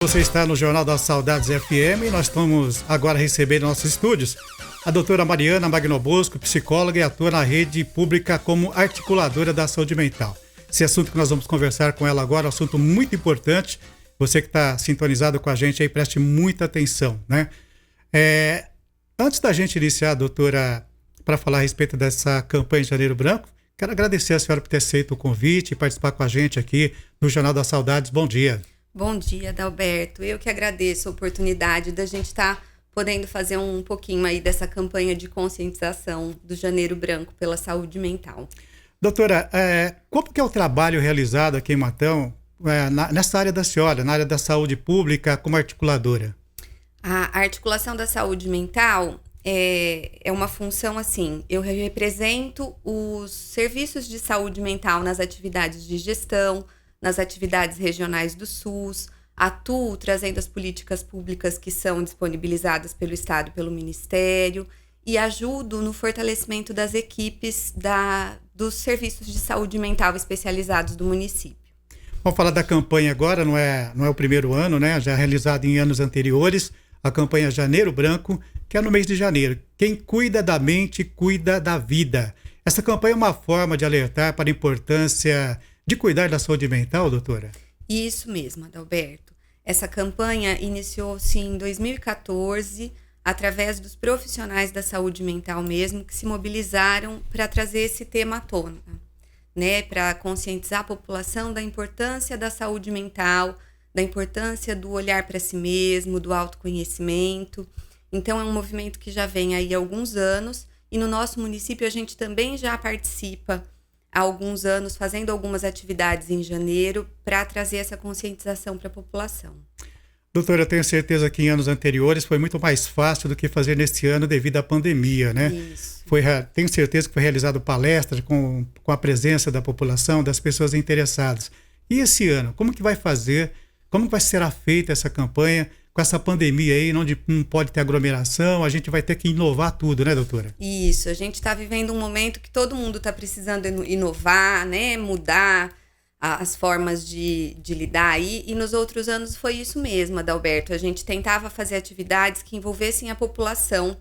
Você está no Jornal das Saudades FM e nós estamos agora recebendo em nossos estúdios a doutora Mariana Magnobosco, psicóloga e atua na rede pública como articuladora da saúde mental. Esse assunto que nós vamos conversar com ela agora é um assunto muito importante. Você que está sintonizado com a gente aí, preste muita atenção, né? Antes da gente iniciar, doutora, para falar a respeito dessa campanha de Janeiro Branco, quero agradecer a senhora por ter aceito o convite e participar com a gente aqui no Jornal das Saudades. Bom dia. Bom dia, Adalberto. Eu que agradeço a oportunidade da gente estar podendo fazer um pouquinho aí dessa campanha de conscientização do Janeiro Branco pela saúde mental. Doutora, como que é o trabalho realizado aqui em Matão nessa área da senhora, na área da saúde pública como articuladora? A articulação da saúde mental é uma função assim, eu represento os serviços de saúde mental nas atividades de gestão, nas atividades regionais do SUS, atuo trazendo as políticas públicas que são disponibilizadas pelo Estado e pelo Ministério e ajudo no fortalecimento das equipes dos serviços de saúde mental especializados do município. Vamos falar da campanha agora, não é o primeiro ano, né? Já realizada em anos anteriores, a campanha Janeiro Branco, que é no mês de janeiro. Quem cuida da mente, cuida da vida. Essa campanha é uma forma de alertar para a importância de cuidar da saúde mental, doutora? Isso mesmo, Adalberto. Essa campanha iniciou-se em 2014, através dos profissionais da saúde mental mesmo, que se mobilizaram para trazer esse tema à tona, né? Para conscientizar a população da importância da saúde mental, da importância do olhar para si mesmo, do autoconhecimento. Então, é um movimento que já vem aí há alguns anos e no nosso município a gente também já participa há alguns anos, fazendo algumas atividades em janeiro para trazer essa conscientização para a população. Doutora, eu tenho certeza que em anos anteriores foi muito mais fácil do que fazer neste ano devido à pandemia, né? Isso. Tenho certeza que foi realizado palestras com a presença da população, das pessoas interessadas. E esse ano, como que vai fazer, como vai ser feita essa campanha com essa pandemia aí, onde não pode ter aglomeração, a gente vai ter que inovar tudo, né, doutora? Isso, a gente está vivendo um momento que todo mundo está precisando inovar, né, mudar as formas de lidar aí, e nos outros anos foi isso mesmo, Adalberto, a gente tentava fazer atividades que envolvessem a população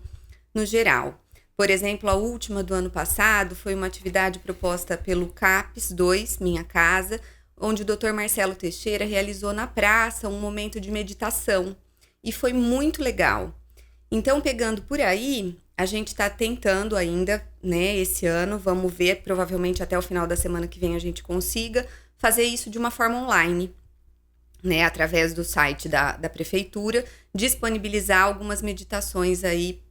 no geral. Por exemplo, a última do ano passado foi uma atividade proposta pelo CAPES 2, Minha Casa, onde o Dr. Marcelo Teixeira realizou na praça um momento de meditação. E foi muito legal. Então, pegando por aí, a gente está tentando ainda, né, esse ano, vamos ver, provavelmente até o final da semana que vem a gente consiga fazer isso de uma forma online, né, através do site da prefeitura, disponibilizar algumas meditações aí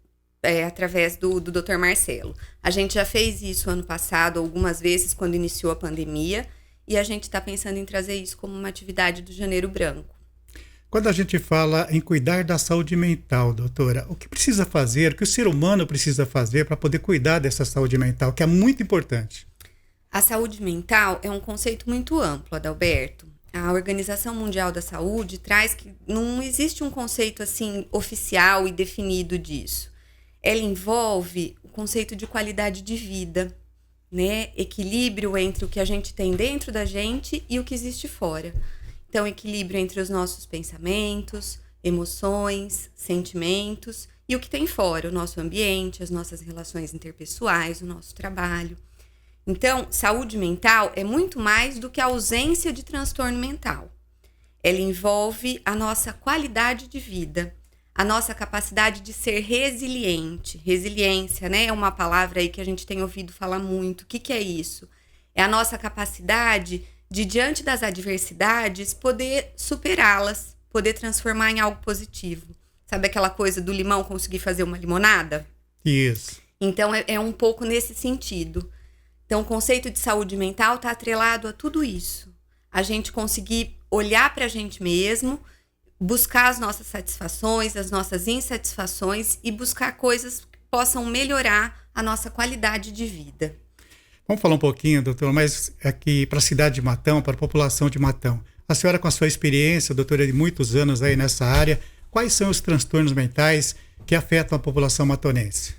através do Dr. Marcelo. A gente já fez isso ano passado algumas vezes quando iniciou a pandemia, e a gente está pensando em trazer isso como uma atividade do Janeiro Branco. Quando a gente fala em cuidar da saúde mental, doutora, o que precisa fazer, o que o ser humano precisa fazer para poder cuidar dessa saúde mental, que é muito importante? A saúde mental é um conceito muito amplo, Adalberto. A Organização Mundial da Saúde traz que não existe um conceito assim oficial e definido disso. Ela envolve o conceito de qualidade de vida, né? Equilíbrio entre o que a gente tem dentro da gente e o que existe fora. Então, equilíbrio entre os nossos pensamentos, emoções, sentimentos e o que tem fora, o nosso ambiente, as nossas relações interpessoais, o nosso trabalho. Então, saúde mental é muito mais do que a ausência de transtorno mental. Ela envolve a nossa qualidade de vida, a nossa capacidade de ser resiliente. Resiliência, né? É uma palavra aí que a gente tem ouvido falar muito. O que é isso? É a nossa capacidade de, diante das adversidades, poder superá-las, poder transformar em algo positivo. Sabe aquela coisa do limão conseguir fazer uma limonada? Isso. Então, é um pouco nesse sentido. Então, o conceito de saúde mental está atrelado a tudo isso. A gente conseguir olhar para a gente mesmo, buscar as nossas satisfações, as nossas insatisfações e buscar coisas que possam melhorar a nossa qualidade de vida. Vamos falar um pouquinho, doutor, mas aqui para a cidade de Matão, para a população de Matão. A senhora, com a sua experiência, doutora, de muitos anos aí nessa área, quais são os transtornos mentais que afetam a população matonense?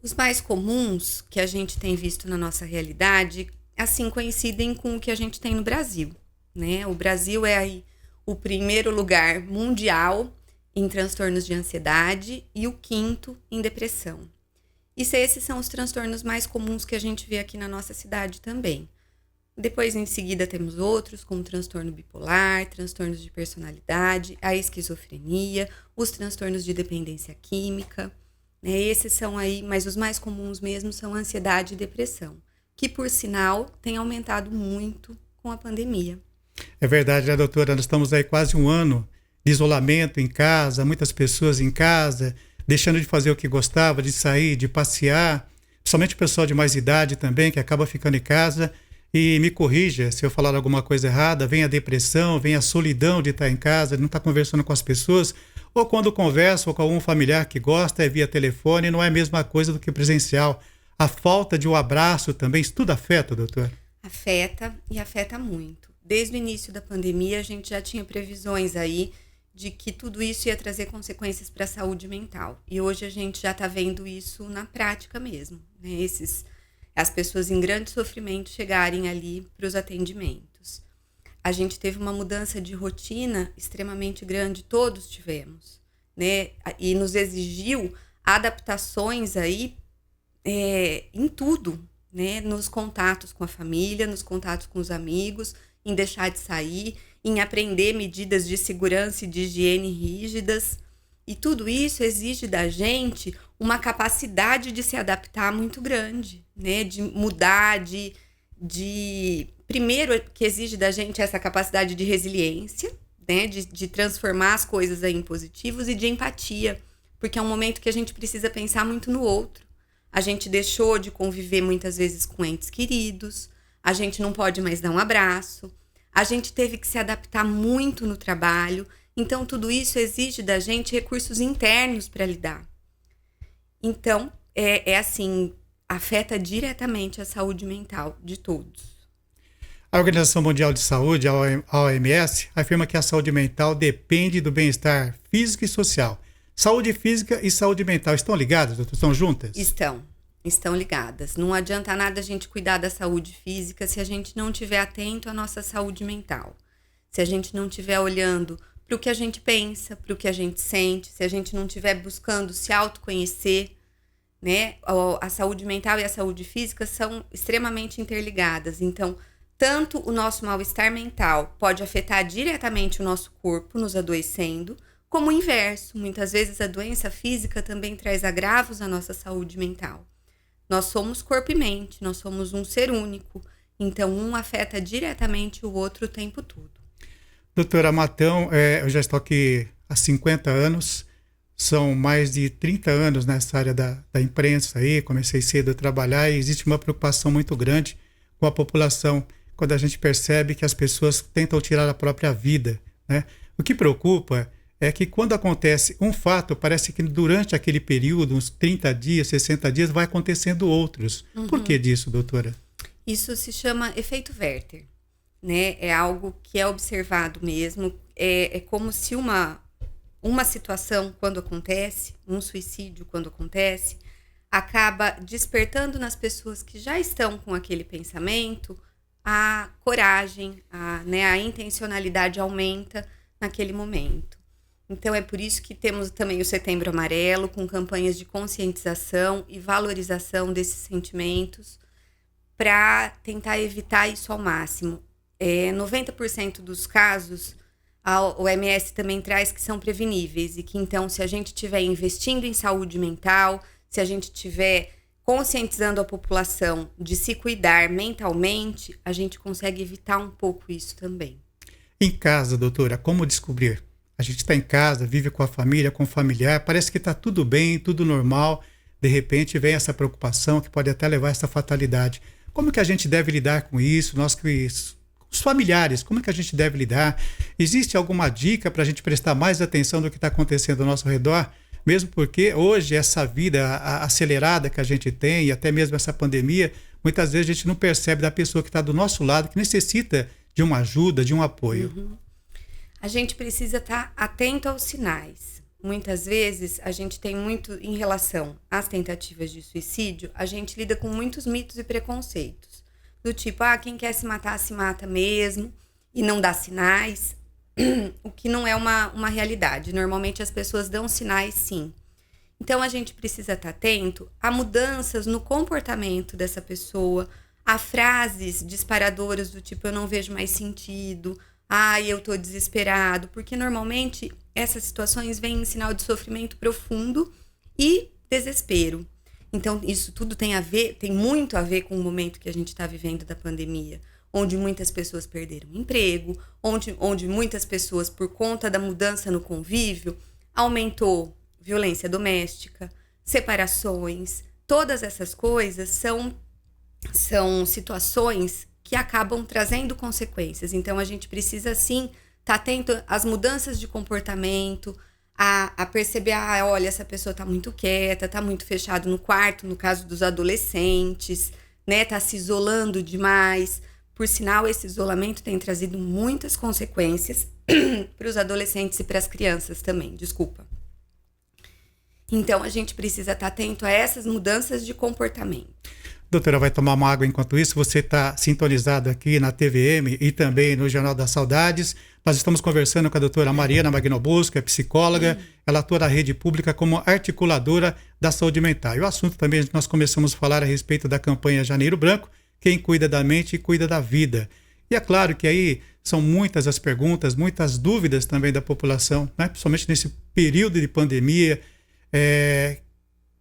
Os mais comuns que a gente tem visto na nossa realidade, assim, coincidem com o que a gente tem no Brasil, né? O Brasil é aí o primeiro lugar mundial em transtornos de ansiedade e o quinto em depressão. Esses são os transtornos mais comuns que a gente vê aqui na nossa cidade também. Depois, em seguida, temos outros, como transtorno bipolar, transtornos de personalidade, a esquizofrenia, os transtornos de dependência química. Esses são aí, mas os mais comuns mesmo são ansiedade e depressão, que, por sinal, tem aumentado muito com a pandemia. É verdade, né, doutora? Nós estamos aí quase um ano de isolamento em casa, muitas pessoas em casa, deixando de fazer o que gostava, de sair, de passear, principalmente o pessoal de mais idade também, que acaba ficando em casa. E me corrija se eu falar alguma coisa errada, vem a depressão, vem a solidão de estar em casa, de não estar conversando com as pessoas, ou quando conversa ou com algum familiar que gosta, é via telefone, não é a mesma coisa do que presencial. A falta de um abraço também, isso tudo afeta, doutor? Afeta e afeta muito. Desde o início da pandemia, a gente já tinha previsões aí de que tudo isso ia trazer consequências para a saúde mental. E hoje a gente já está vendo isso na prática mesmo, né? As pessoas em grande sofrimento chegarem ali para os atendimentos. A gente teve uma mudança de rotina extremamente grande, todos tivemos, né? E nos exigiu adaptações aí em tudo, né? Nos contatos com a família, nos contatos com os amigos, em deixar de sair, em aprender medidas de segurança e de higiene rígidas. E tudo isso exige da gente uma capacidade de se adaptar muito grande, né? De mudar, primeiro que exige da gente essa capacidade de resiliência, né? De transformar as coisas aí em positivos e de empatia, porque é um momento que a gente precisa pensar muito no outro. A gente deixou de conviver muitas vezes com entes queridos, a gente não pode mais dar um abraço, a gente teve que se adaptar muito no trabalho. Então, tudo isso exige da gente recursos internos para lidar. Então, assim, afeta diretamente a saúde mental de todos. A Organização Mundial de Saúde, a OMS, afirma que a saúde mental depende do bem-estar físico e social. Saúde física e saúde mental estão ligadas, doutor? Estão juntas? Estão ligadas. Não adianta nada a gente cuidar da saúde física se a gente não estiver atento à nossa saúde mental. Se a gente não estiver olhando para o que a gente pensa, para o que a gente sente, se a gente não estiver buscando se autoconhecer, né? A saúde mental e a saúde física são extremamente interligadas. Então, tanto o nosso mal-estar mental pode afetar diretamente o nosso corpo, nos adoecendo, como o inverso. Muitas vezes a doença física também traz agravos à nossa saúde mental. Nós somos corpo e mente, nós somos um ser único. Então, um afeta diretamente o outro o tempo todo. Doutora Matão, eu já estou aqui há 50 anos, são mais de 30 anos nessa área da imprensa aí, comecei cedo a trabalhar e existe uma preocupação muito grande com a população, quando a gente percebe que as pessoas tentam tirar a própria vida, né? O que preocupa é que quando acontece um fato, parece que durante aquele período, uns 30 dias, 60 dias, vai acontecendo outros. Uhum. Por que disso, doutora? Isso se chama efeito Werther, né? É algo que é observado mesmo. É como se uma situação, quando acontece, um suicídio, quando acontece, acaba despertando nas pessoas que já estão com aquele pensamento a coragem, a intencionalidade aumenta naquele momento. Então, é por isso que temos também o Setembro Amarelo, com campanhas de conscientização e valorização desses sentimentos, para tentar evitar isso ao máximo. 90% dos casos, a OMS também traz que são preveníveis, e que então, se a gente estiver investindo em saúde mental, se a gente estiver conscientizando a população de se cuidar mentalmente, a gente consegue evitar um pouco isso também. Em casa, doutora, como descobrir? A gente está em casa, vive com a família, com o familiar, parece que está tudo bem, tudo normal. De repente vem essa preocupação que pode até levar a essa fatalidade. Como que a gente deve lidar com isso? Os familiares, como que a gente deve lidar? Existe alguma dica para a gente prestar mais atenção no que está acontecendo ao nosso redor? Mesmo porque hoje essa vida acelerada que a gente tem, e até mesmo essa pandemia, muitas vezes a gente não percebe da pessoa que está do nosso lado, que necessita de uma ajuda, de um apoio. Uhum. A gente precisa estar atento aos sinais. Muitas vezes a gente tem muito, em relação às tentativas de suicídio, a gente lida com muitos mitos e preconceitos. Do tipo, quem quer se matar se mata mesmo, e não dá sinais. o que não é uma realidade. Normalmente as pessoas dão sinais, sim. Então a gente precisa estar atento a mudanças no comportamento dessa pessoa, a frases disparadoras do tipo: eu não vejo mais sentido, ai, eu tô desesperado, porque normalmente essas situações vêm em sinal de sofrimento profundo e desespero. Então isso tudo tem muito a ver com o momento que a gente está vivendo da pandemia, onde muitas pessoas perderam emprego, onde muitas pessoas, por conta da mudança no convívio, aumentou violência doméstica, separações. Todas essas coisas são situações que acabam trazendo consequências. Então, a gente precisa, sim, estar atento às mudanças de comportamento, a perceber, olha, essa pessoa está muito quieta, está muito fechado no quarto, no caso dos adolescentes, né? Está se isolando demais. Por sinal, esse isolamento tem trazido muitas consequências para os adolescentes e para as crianças também, desculpa. Então, a gente precisa estar atento a essas mudanças de comportamento. Doutora, vai tomar uma água enquanto isso. Você está sintonizado aqui na TVM e também no Jornal das Saudades. Nós estamos conversando com a doutora Mariana Magnobosco, é psicóloga. Ela atua na rede pública como articuladora da saúde mental. E o assunto também, nós começamos a falar a respeito da campanha Janeiro Branco, quem cuida da mente cuida da vida. E é claro que aí são muitas as perguntas, muitas dúvidas também da população, né? Principalmente nesse período de pandemia,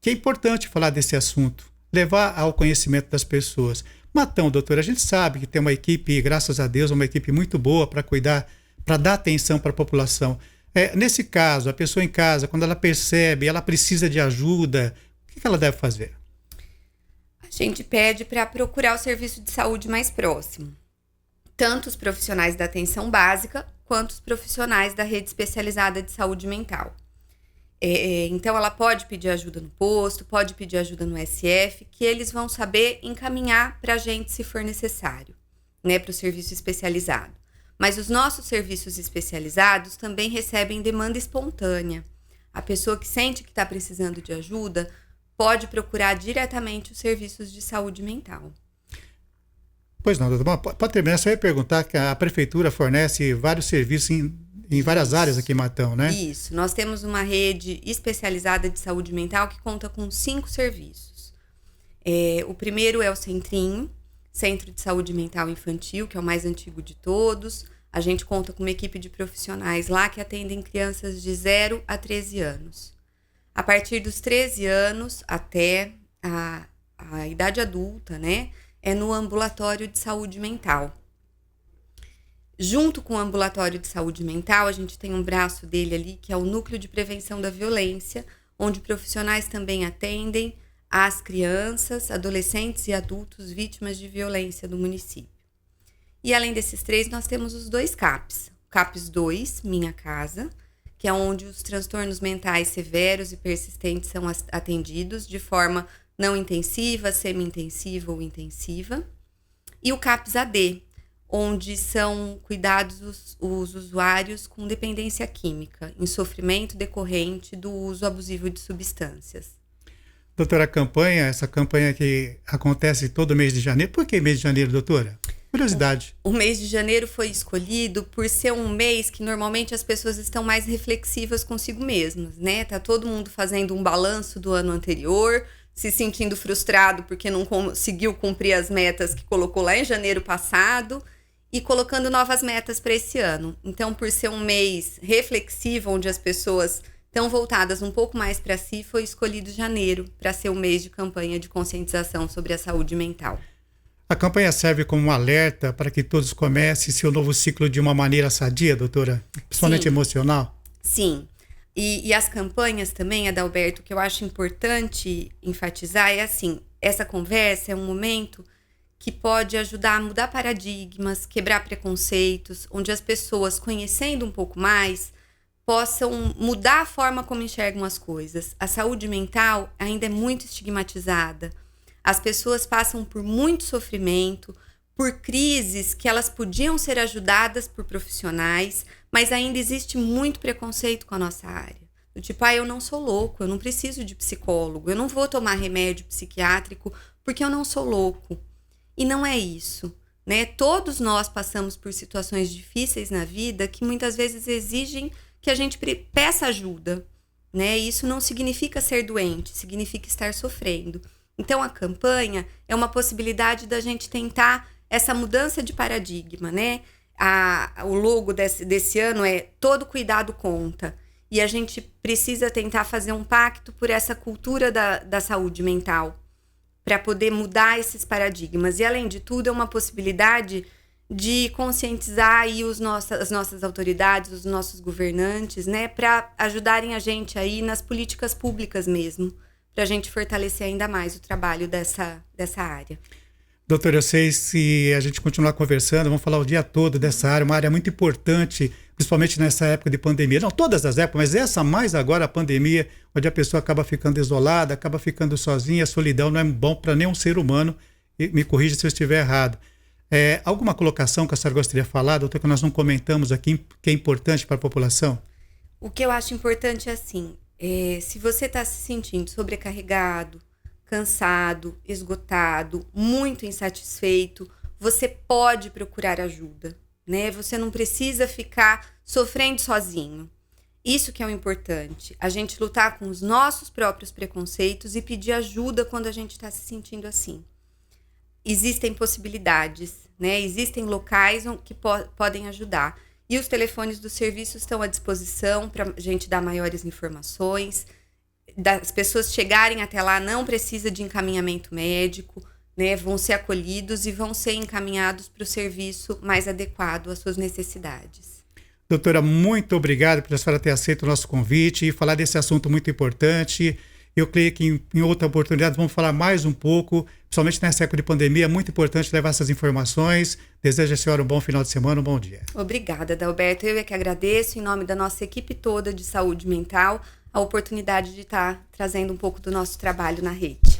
que é importante falar desse assunto, levar ao conhecimento das pessoas. Matão, doutora, a gente sabe que tem uma equipe, graças a Deus, uma equipe muito boa para cuidar, para dar atenção para a população. Nesse caso, a pessoa em casa, quando ela percebe, ela precisa de ajuda, o que ela deve fazer? A gente pede para procurar o serviço de saúde mais próximo. Tanto os profissionais da atenção básica, quanto os profissionais da rede especializada de saúde mental. Então, ela pode pedir ajuda no posto, pode pedir ajuda no SF, que eles vão saber encaminhar para a gente se for necessário, né, para o serviço especializado. Mas os nossos serviços especializados também recebem demanda espontânea. A pessoa que sente que está precisando de ajuda pode procurar diretamente os serviços de saúde mental. Pois não, doutor. Pode terminar, só ia perguntar que a prefeitura fornece vários serviços em várias áreas aqui em Matão, né? Isso. Nós temos uma rede especializada de saúde mental que conta com 5 serviços. O primeiro é o Centrinho, Centro de Saúde Mental Infantil, que é o mais antigo de todos. A gente conta com uma equipe de profissionais lá que atendem crianças de 0 a 13 anos. A partir dos 13 anos até a idade adulta, né? É no ambulatório de saúde mental. Junto com o ambulatório de saúde mental, a gente tem um braço dele ali, que é o Núcleo de Prevenção da Violência, onde profissionais também atendem as crianças, adolescentes e adultos vítimas de violência do município. E além desses 3, nós temos os 2 CAPs. O CAPS 2, Minha Casa, que é onde os transtornos mentais severos e persistentes são atendidos de forma não intensiva, semi-intensiva ou intensiva. E o CAPS AD, onde são cuidados os usuários com dependência química, em sofrimento decorrente do uso abusivo de substâncias. Doutora, essa campanha que acontece todo mês de janeiro, por que mês de janeiro, doutora? Curiosidade. O mês de janeiro foi escolhido por ser um mês que normalmente as pessoas estão mais reflexivas consigo mesmas, né? Tá todo mundo fazendo um balanço do ano anterior, se sentindo frustrado porque não conseguiu cumprir as metas que colocou lá em janeiro passado e colocando novas metas para esse ano. Então, por ser um mês reflexivo, onde as pessoas estão voltadas um pouco mais para si, foi escolhido janeiro para ser um mês de campanha de conscientização sobre a saúde mental. A campanha serve como um alerta para que todos comecem seu novo ciclo de uma maneira sadia, doutora? Principalmente Sim. Emocional? Sim. E as campanhas também, Adalberto, que eu acho importante enfatizar é assim, essa conversa é um momento que pode ajudar a mudar paradigmas, quebrar preconceitos, onde as pessoas, conhecendo um pouco mais, possam mudar a forma como enxergam as coisas. A saúde mental ainda é muito estigmatizada. As pessoas passam por muito sofrimento, por crises que elas podiam ser ajudadas por profissionais, mas ainda existe muito preconceito com a nossa área. Do tipo, eu não sou louco, eu não preciso de psicólogo, eu não vou tomar remédio psiquiátrico porque eu não sou louco. E não é isso. né? Todos nós passamos por situações difíceis na vida que muitas vezes exigem que a gente peça ajuda, né? Isso não significa ser doente, significa estar sofrendo. Então, a campanha é uma possibilidade da gente tentar essa mudança de paradigma, né? O logo desse ano é Todo Cuidado Conta. E a gente precisa tentar fazer um pacto por essa cultura da saúde mental, para poder mudar esses paradigmas. E, além de tudo, é uma possibilidade de conscientizar aí as nossas autoridades, os nossos governantes, né, para ajudarem a gente aí nas políticas públicas mesmo, para a gente fortalecer ainda mais o trabalho dessa área. Doutora, eu sei, se a gente continuar conversando, vamos falar o dia todo dessa área, uma área muito importante, principalmente nessa época de pandemia. Não todas as épocas, mas essa mais agora, a pandemia, onde a pessoa acaba ficando isolada, acaba ficando sozinha. A solidão não é bom para nenhum ser humano. E me corrija se eu estiver errado. Alguma colocação que a senhora gostaria de falar, doutor, que nós não comentamos aqui, que é importante para a população? O que eu acho importante é assim, se você está se sentindo sobrecarregado, cansado, esgotado, muito insatisfeito, você pode procurar ajuda, né? Você não precisa ficar sofrendo sozinho. Isso que é o importante, a gente lutar com os nossos próprios preconceitos e pedir ajuda quando a gente está se sentindo assim. Existem possibilidades, né? Existem locais que podem ajudar. E os telefones do serviço estão à disposição para a gente dar maiores informações. Das pessoas chegarem até lá, não precisa de encaminhamento médico, né? Vão ser acolhidos e vão ser encaminhados para o serviço mais adequado às suas necessidades. Doutora, muito obrigado por a senhora ter aceito o nosso convite e falar desse assunto muito importante. Eu creio que em outra oportunidade vamos falar mais um pouco, principalmente nessa época de pandemia. É muito importante levar essas informações. Desejo à senhora um bom final de semana, um bom dia. Obrigada, Adalberto. Eu é que agradeço, em nome da nossa equipe toda de saúde mental, a oportunidade de estar trazendo um pouco do nosso trabalho na rede.